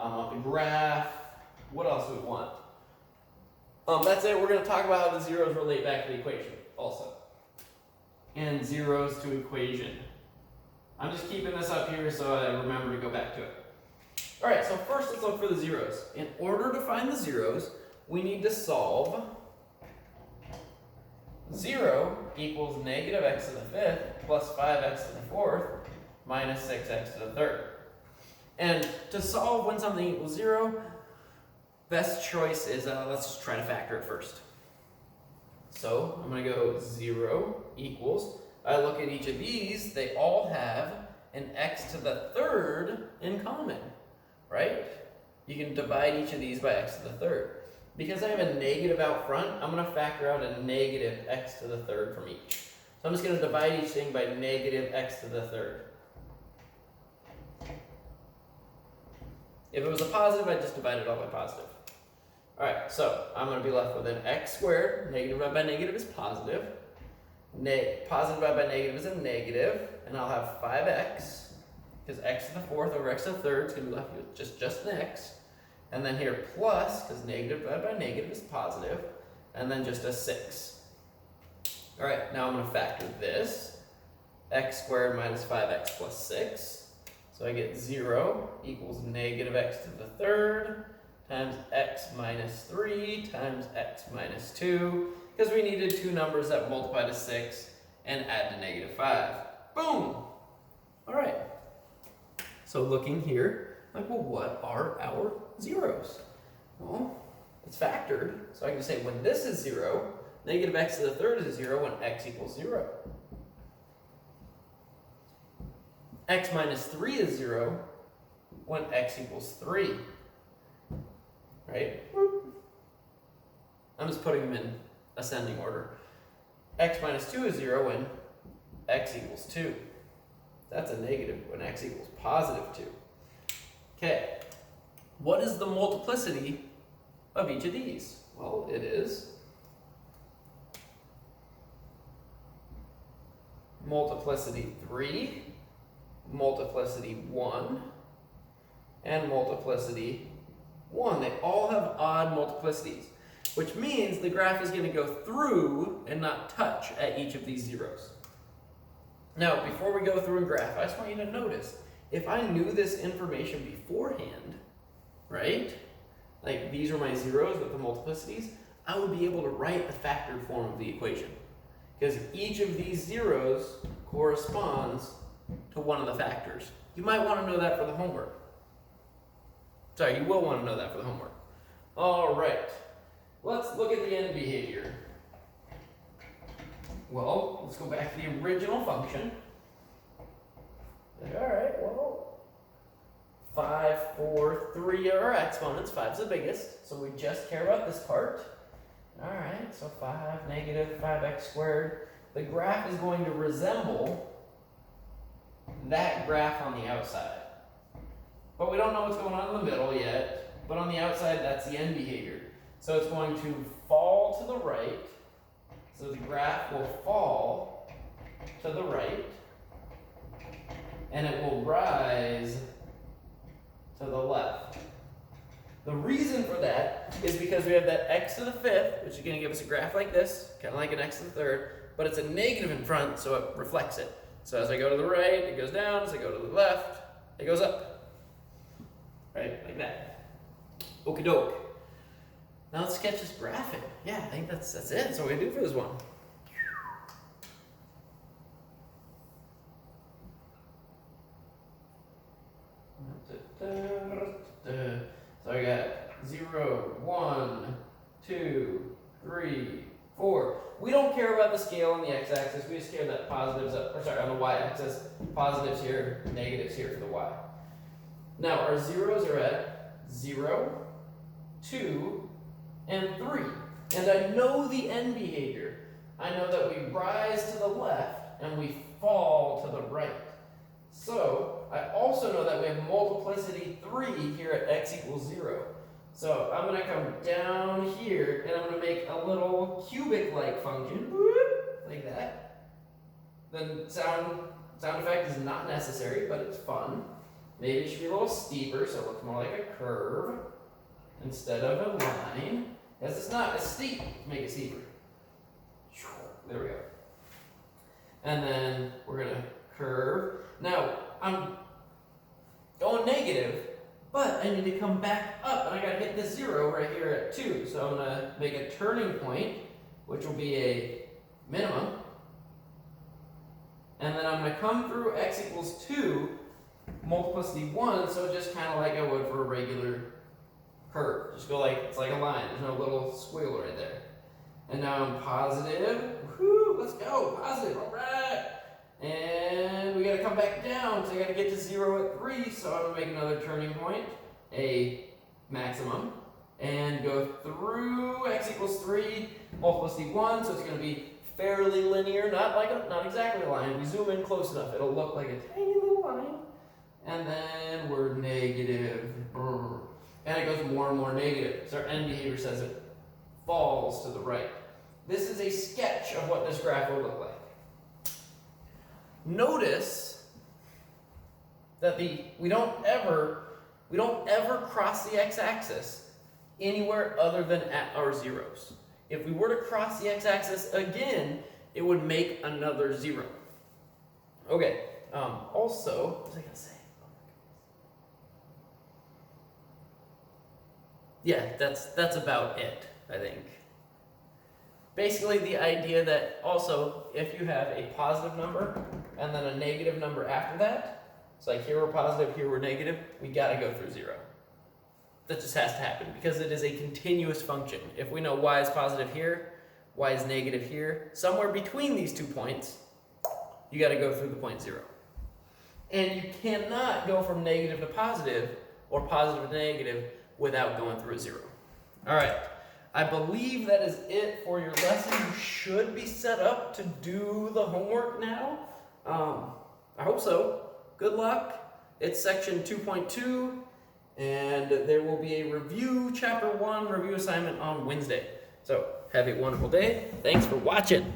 the graph. What else do we want? That's it. We're going to talk about how the zeros relate back to the equation also. And zeros to equation. I'm just keeping this up here so I remember to go back to it. All right, so first let's look for the zeros. In order to find the zeros, we need to solve 0 equals negative x to the fifth plus 5x to the fourth minus 6x to the third. And to solve when something equals 0, best choice is, let's just try to factor it first. So I'm going to go 0 equals, I look at each of these, they all have an x to the third in common, right? You can divide each of these by x to the third. Because I have a negative out front, I'm going to factor out a negative x to the third from each. So I'm just going to divide each thing by negative x to the third. If it was a positive, I'd just divide it all by positive. Alright, so I'm going to be left with an x squared. Negative divided by negative is positive. Positive divided by negative is a negative. And I'll have 5x, because x to the fourth over x to the third is going to be left with just an x. And then here plus, because negative divided by negative is positive. And then just a 6. Alright, now I'm going to factor this. X squared minus 5x plus 6. So I get 0 equals negative x to the third times x minus 3 times x minus 2, because we needed two numbers that multiply to 6 and add to negative 5. Boom! All right. So looking here, like, well, what are our zeros? Well, it's factored. So I can say when this is 0, negative x to the third is 0 when x equals 0. X minus 3 is 0 when x equals 3. Right? I'm just putting them in ascending order. X minus 2 is 0 when x equals 2. That's a negative when x equals positive 2. Okay. What is the multiplicity of each of these? Well, it is multiplicity 3, multiplicity 1, and multiplicity 1. They all have odd multiplicities, which means the graph is going to go through and not touch at each of these zeros. Now, before we go through and graph, I just want you to notice, if I knew this information beforehand, right, like these are my zeros with the multiplicities, I would be able to write the factored form of the equation, because each of these zeros corresponds to one of the factors. You might want to know that for the homework. Sorry, you will want to know that for the homework. All right, let's look at the end behavior. Well, let's go back to the original function. All right, well, 5, 4, 3 are our exponents. 5 is the biggest, so we just care about this part. All right, so 5 negative 5x squared. The graph is going to resemble that graph on the outside. But we don't know what's going on in the middle yet. But on the outside, that's the end behavior. So it's going to fall to the right. So the graph will fall to the right. And it will rise to the left. The reason for that is because we have that x to the fifth, which is going to give us a graph like this, kind of like an x to the third, but it's a negative in front, so it reflects it. So as I go to the right, it goes down. As I go to the left, it goes up. Right, like that. Okie doke. Now let's sketch this graphic. Yeah, I think that's it. That's what we do for this one. So I got 0, 1, 2, 3, 4. We don't care about the scale on the x-axis. We just care that positives up, or sorry, on the y-axis, positives here, negatives here for the y. Now our zeros are at 0, 2, and 3. And I know the end behavior. I know that we rise to the left and we fall to the right. So I also know that we have multiplicity 3 here at x equals 0. So I'm going to come down here and I'm going to make a little cubic-like function, like that. The sound effect is not necessary, but it's fun. Maybe it should be a little steeper so it looks more like a curve instead of a line. Because it's not as steep, make it steeper. There we go. And then we're gonna curve. Now, I'm going negative, but I need to come back up, and I gotta hit this 0 right here at 2. So I'm gonna make a turning point, which will be a minimum. And then I'm gonna come through x equals 2, multiplicity 1, so just kind of like I would for a regular curve. Just go like, it's like a line. There's no little squiggle right there. And now I'm positive. Woohoo, let's go, positive, all right. And we gotta come back down, so I gotta get to 0 at 3, so I'm gonna make another turning point, a maximum, and go through x equals 3, multiplicity 1, so it's gonna be fairly linear, not exactly a line. We zoom in close enough, it'll look like a tiny little line. And then we're negative. And it goes more and more negative. So our end behavior says it falls to the right. This is a sketch of what this graph will look like. Notice that we don't ever cross the x-axis anywhere other than at our zeros. If we were to cross the x-axis again, it would make another 0. Okay. Also, what was I gonna say? Yeah, that's about it, I think. Basically, the idea that also, if you have a positive number and then a negative number after that, it's like here we're positive, here we're negative, we gotta go through 0. That just has to happen because it is a continuous function. If we know y is positive here, y is negative here, somewhere between these 2 points, you gotta go through the point 0. And you cannot go from negative to positive or positive to negative without going through a 0. All right, I believe that is it for your lesson. You should be set up to do the homework now. I hope so. Good luck. It's section 2.2, and there will be a review, chapter 1 review assignment on Wednesday. So have a wonderful day. Thanks for watching.